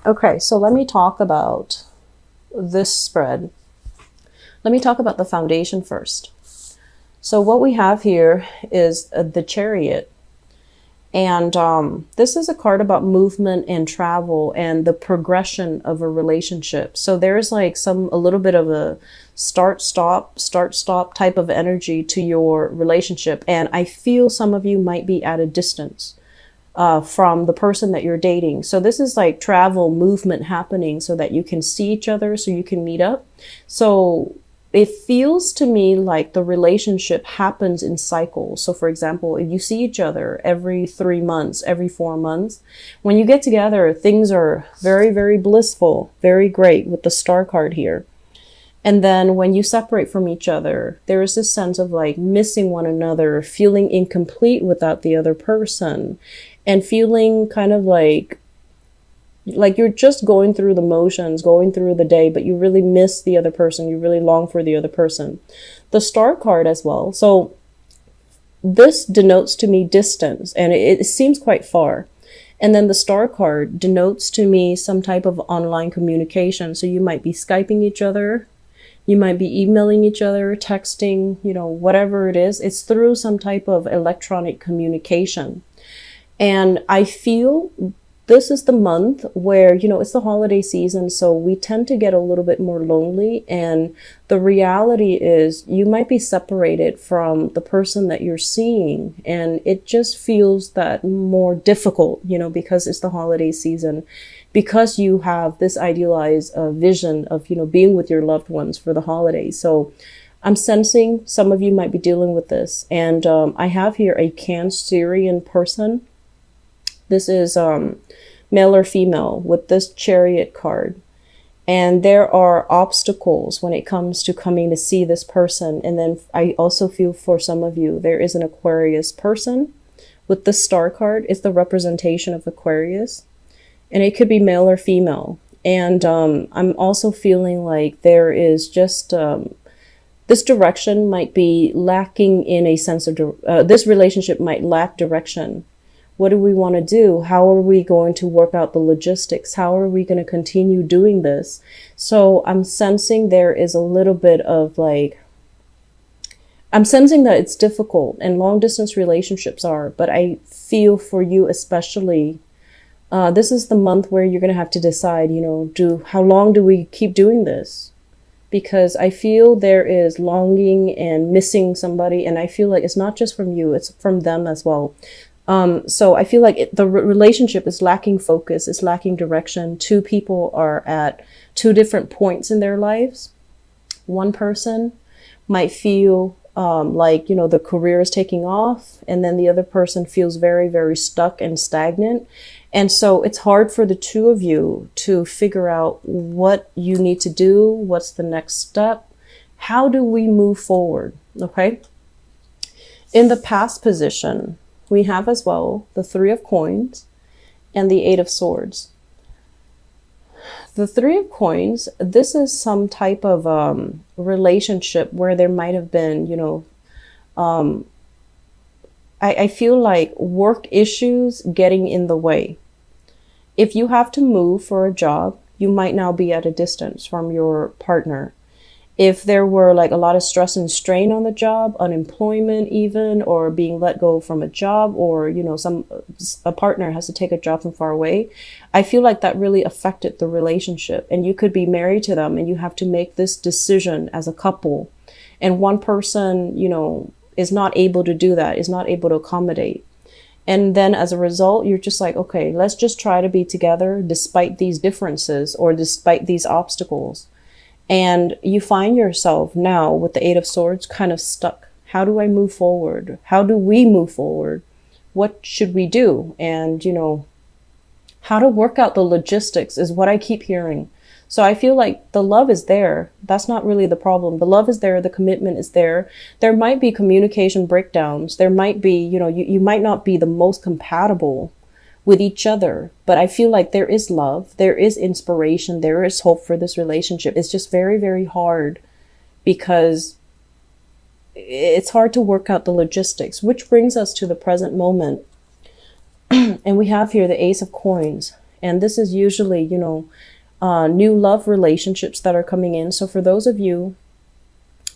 Okay, so let me talk about this spread. Let me talk about the foundation first. So what we have here is the Chariot. And this is a card about movement and travel and the progression of a relationship. So there's like a little bit of a start, stop type of energy to your relationship. And I feel some of you might be at a distance from the person that you're dating. So this is like travel, movement happening so that you can see each other, so you can meet up. So it feels to me like the relationship happens in cycles. So for example, if you see each other every 3 months, every 4 months, when you get together, things are very, very blissful, very great with the star card here. And then when you separate from each other, there is this sense of like missing one another, feeling incomplete without the other person, and feeling kind of like you're just going through the motions, going through the day, but you really miss the other person. You really long for the other person. The star card as well. So this denotes to me distance, and it seems quite far. And then the star card denotes to me some type of online communication. So you might be Skyping each other. You might be emailing each other, texting, whatever it is. It's through some type of electronic communication. And I feel this is the month where, it's the holiday season, so we tend to get a little bit more lonely. And the reality is you might be separated from the person that you're seeing. And it just feels that more difficult, because it's the holiday season, because you have this idealized vision of, being with your loved ones for the holidays. So I'm sensing some of you might be dealing with this. And I have here a Cancerian person. This is male or female with this Chariot card. And there are obstacles when it comes to coming to see this person. And then I also feel for some of you, there is an Aquarius person with the star card. It's the representation of Aquarius. And it could be male or female. And I'm also feeling like there is just this direction might be lacking in a sense of, this relationship might lack direction. What do we want to do? How are we going to work out the logistics? How are we going to continue doing this? So I'm sensing there is a little bit of I'm sensing that it's difficult, and long distance relationships are, but I feel for you especially, this is the month where you're going to have to decide, how long do we keep doing this? Because I feel there is longing and missing somebody. And I feel like it's not just from you, it's from them as well. So I feel like the relationship is lacking focus, it's lacking direction. Two people are at two different points in their lives. One person might feel the career is taking off, and then the other person feels very, very stuck and stagnant. And so it's hard for the two of you to figure out what you need to do, what's the next step, how do we move forward, okay? In the past position, we have as well the Three of Coins and the Eight of Swords. The Three of Coins, this is some type of relationship where there might have been, I feel like work issues getting in the way. If you have to move for a job, you might now be at a distance from your partner. If there were like a lot of stress and strain on the job, unemployment even, or being let go from a job, or, a partner has to take a job from far away, I feel like that really affected the relationship. And you could be married to them and you have to make this decision as a couple. And one person, is not able to do that, is not able to accommodate. And then as a result, you're just like, okay, let's just try to be together despite these differences or despite these obstacles. And you find yourself now with the Eight of Swords kind of stuck. How do I move forward? How do we move forward? What should we do? And, how to work out the logistics is what I keep hearing. So I feel like the love is there. That's not really the problem. The love is there. The commitment is there. There might be communication breakdowns. There might be, you might not be the most compatible with each other, but I feel like there is love, there is inspiration, there is hope for this relationship. It's just very, very hard because it's hard to work out the logistics, which brings us to the present moment. And we have here the Ace of Coins. And this is usually, you know, new love relationships that are coming in. So for those of you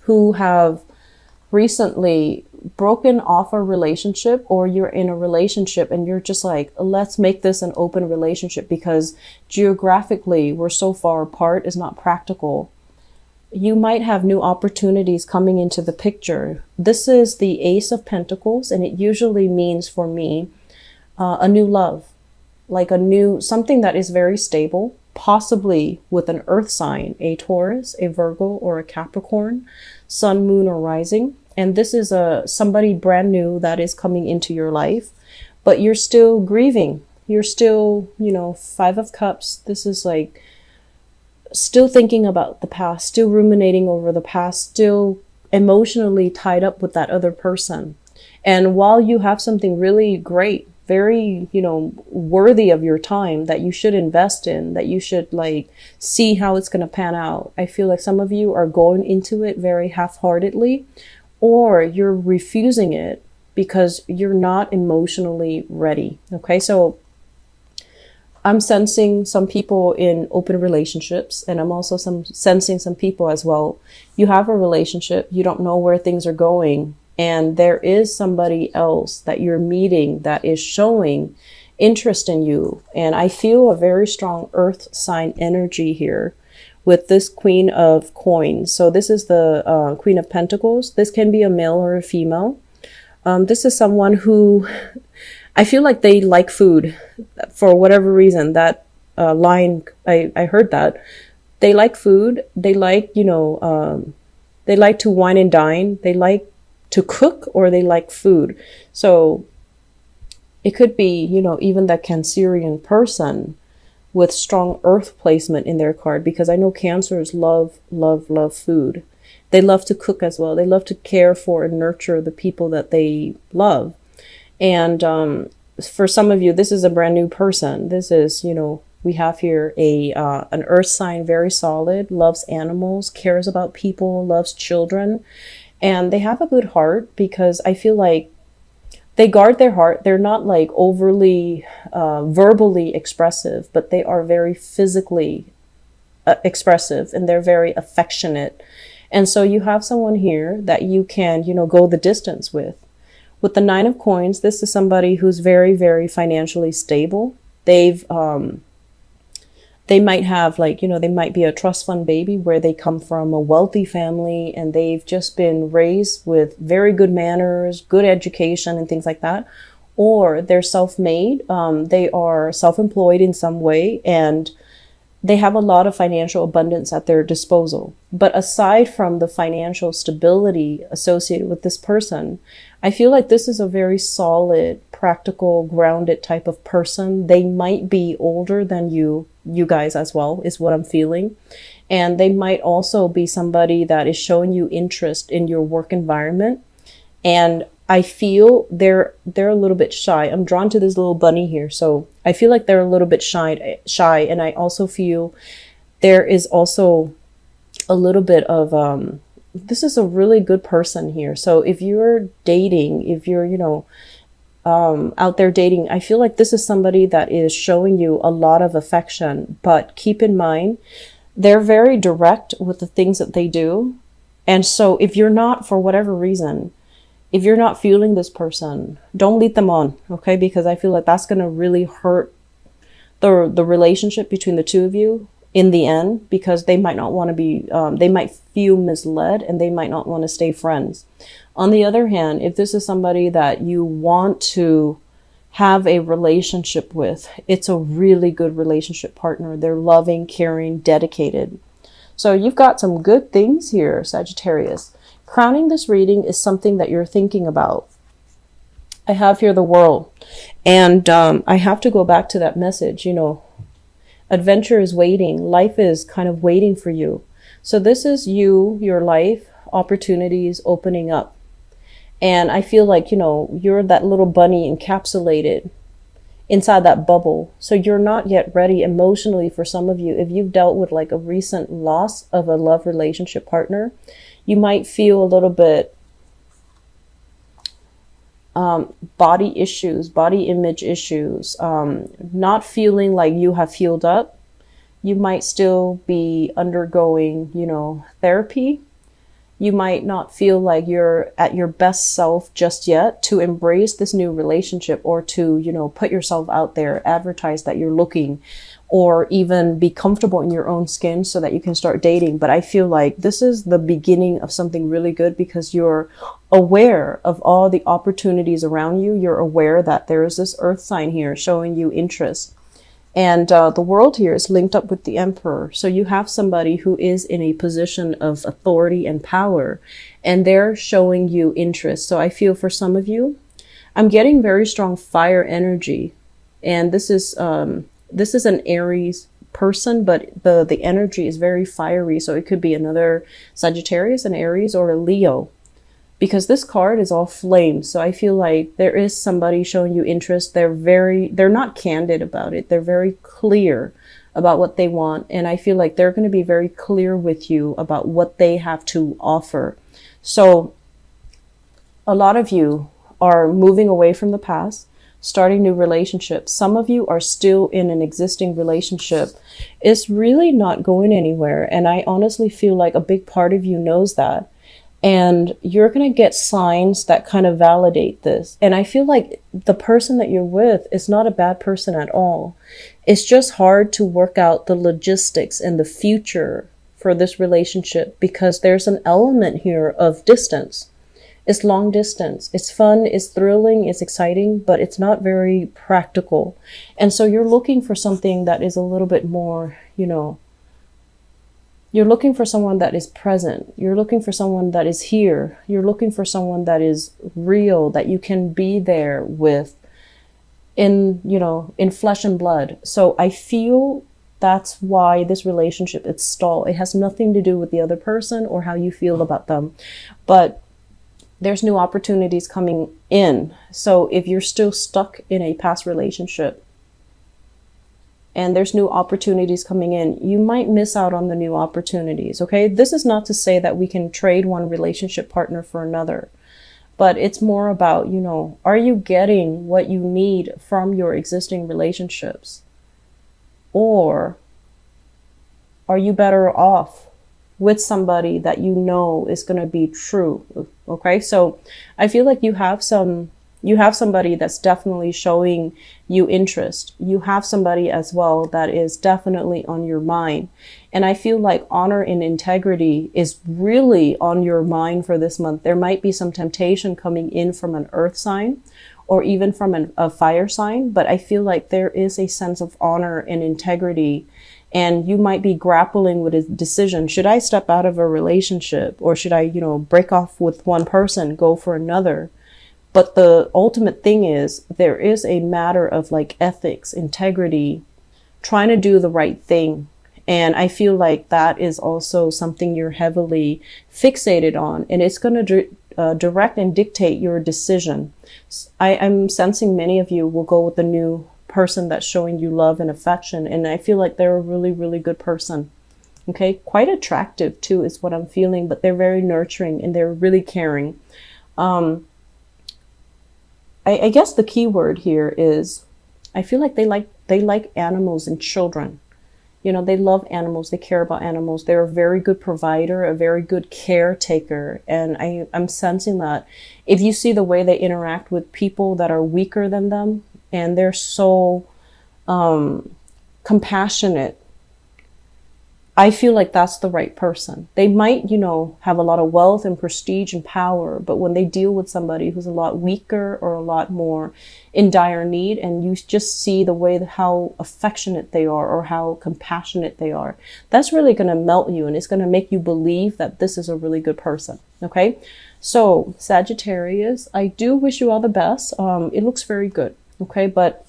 who have recently broken off a relationship, or you're in a relationship and you're just like, let's make this an open relationship because geographically we're so far apart, is not practical, you might have new opportunities coming into the picture. This is the Ace of Pentacles, and it usually means for me a new love, like a new something that is very stable, possibly with an earth sign, a Taurus, a Virgo, or a Capricorn, sun, moon, or rising. And this is somebody brand new that is coming into your life, but you're still grieving. You're still, you know, Five of Cups. This is like still thinking about the past, still ruminating over the past, still emotionally tied up with that other person. And while you have something really great, very, you know, worthy of your time that you should invest in, that you should like see how it's going to pan out, I feel like some of you are going into it very half-heartedly, or you're refusing it because you're not emotionally ready. Okay, so I'm sensing some people in open relationships, and I'm also sensing some people as well. You have a relationship, you don't know where things are going, and there is somebody else that you're meeting that is showing interest in you. And I feel a very strong earth sign energy here with this Queen of Coins. So this is the Queen of Pentacles. This can be a male or a female. This is someone who, I feel like they like food for whatever reason. That line, I heard that. They like food. They like, you know, they like to wine and dine. They like to cook, or they like food. So it could be, you know, even that Cancerian person with strong earth placement in their card, because I know Cancers love food. They love to cook as well. They love to care for and nurture the people that they love. And for some of you, this is a brand new person. This is, you know, we have here an earth sign, very solid, loves animals, cares about people, loves children. And they have a good heart, because I feel like they guard their heart. They're not like overly verbally expressive, but they are very physically expressive, and they're very affectionate. And so you have someone here that you can, you know, go the distance with. With the Nine of Coins, this is somebody who's very, very financially stable. They might have, like, you know, they might be a trust fund baby where they come from a wealthy family and they've just been raised with very good manners, good education and things like that. Or they're self-made. They are self-employed in some way, and they have a lot of financial abundance at their disposal. But aside from the financial stability associated with this person, I feel like this is a very solid, practical, grounded type of person. They might be older than you guys as well, is what I'm feeling. And they might also be somebody that is showing you interest in your work environment. And I feel they're a little bit shy. I'm drawn to this little bunny here. So I feel like they're a little bit shy. And I also feel there is also a little bit of, this is a really good person here. So if you're dating, if you're, you know, out there dating, I feel like this is somebody that is showing you a lot of affection. But keep in mind, they're very direct with the things that they do. And so if you're not, for whatever reason, if you're not feeling this person, don't lead them on, okay? Because I feel like that's going to really hurt the relationship between the two of you in the end, because they might not want to be, they might feel misled and they might not want to stay friends. On the other hand, if this is somebody that you want to have a relationship with, it's a really good relationship partner. They're loving, caring, dedicated. So you've got some good things here, Sagittarius. Crowning this reading is something that you're thinking about. I have here the World, and I have to go back to that message, you know, adventure is waiting. Life is kind of waiting for you. So this is you, your life, opportunities opening up. And I feel like, you know, you're that little bunny encapsulated inside that bubble. So you're not yet ready emotionally. For some of you, if you've dealt with like a recent loss of a love relationship partner, you might feel a little bit body issues, body image issues, not feeling like you have healed up. You might still be undergoing, you know, therapy. You might not feel like you're at your best self just yet to embrace this new relationship, or to, you know, put yourself out there, advertise that you're looking, or even be comfortable in your own skin so that you can start dating. But I feel like this is the beginning of something really good, because you're aware of all the opportunities around you. You're aware that there is this earth sign here showing you interest. And the world here is linked up with the Emperor. So you have somebody who is in a position of authority and power, and they're showing you interest. So I feel for some of you, I'm getting very strong fire energy. And this is an Aries person, but the energy is very fiery. So it could be another Sagittarius, an Aries, or a Leo, because this card is all flame. So I feel like there is somebody showing you interest. They're not candid about it. They're very clear about what they want. And I feel like they're going to be very clear with you about what they have to offer. So a lot of you are moving away from the past, starting new relationships. Some of you are still in an existing relationship. It's really not going anywhere. And I honestly feel like a big part of you knows that. And you're going to get signs that kind of validate this. And I feel like the person that you're with is not a bad person at all. It's just hard to work out the logistics and the future for this relationship, because there's an element here of distance. It's long distance. It's fun, it's thrilling, it's exciting, but it's not very practical. And so you're looking for something that is a little bit more, you know, you're looking for someone that is present. You're looking for someone that is here. You're looking for someone that is real, that you can be there with in, you know, in flesh and blood. So I feel that's why this relationship is stalled. It has nothing to do with the other person or how you feel about them, but there's new opportunities coming in. So if you're still stuck in a past relationship, and there's new opportunities coming in, you might miss out on the new opportunities, okay? This is not to say that we can trade one relationship partner for another, but it's more about, you know, are you getting what you need from your existing relationships? Or are you better off with somebody that you know is going to be true, okay? So I feel like you have somebody that's definitely showing you interest. You have somebody as well that is definitely on your mind. And I feel like honor and integrity is really on your mind for this month. There might be some temptation coming in from an earth sign or even from a fire sign, but I feel like there is a sense of honor and integrity. And you might be grappling with a decision. Should I step out of a relationship, or should I, you know, break off with one person, go for another? But the ultimate thing is, there is a matter of like ethics, integrity, trying to do the right thing. And I feel like that is also something you're heavily fixated on, and it's going to direct and dictate your decision. I'm sensing many of you will go with the new person that's showing you love and affection. And I feel like they're a really, really good person. Okay. Quite attractive too is what I'm feeling, but they're very nurturing and they're really caring. I guess the key word here is, I feel like they like animals and children. You know, they love animals. They care about animals. They're a very good provider, a very good caretaker. And I'm sensing that if you see the way they interact with people that are weaker than them, and they're so compassionate, I feel like that's the right person. They might, you know, have a lot of wealth and prestige and power, but when they deal with somebody who's a lot weaker or a lot more in dire need, and you just see the way how affectionate they are or how compassionate they are, that's really going to melt you, and it's going to make you believe that this is a really good person. Okay. So Sagittarius, I do wish you all the best. It looks very good. Okay, but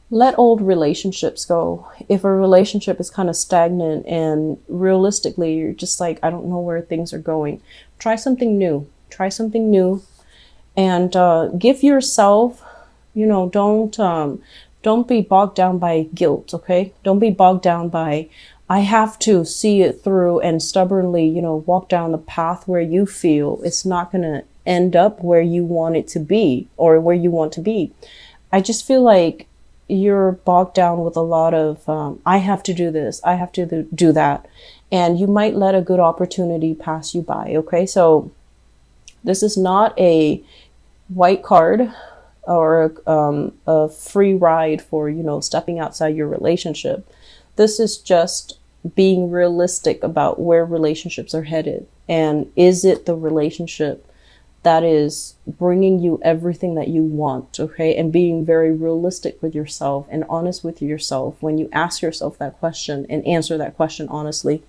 let old relationships go. If a relationship is kind of stagnant and realistically you're just like, I don't know where things are going, try something new. Try something new, and give yourself, you know, don't be bogged down by guilt. Okay, don't be bogged down by, I have to see it through and stubbornly, you know, walk down the path where you feel it's not gonna end up where you want it to be or where you want to be. I just feel like you're bogged down with a lot of, I have to do this, I have to do that. And you might let a good opportunity pass you by. Okay. So this is not a white card or a free ride for, you know, stepping outside your relationship. This is just being realistic about where relationships are headed. And is it the relationship that is bringing you everything that you want? Okay. And being very realistic with yourself and honest with yourself when you ask yourself that question and answer that question honestly.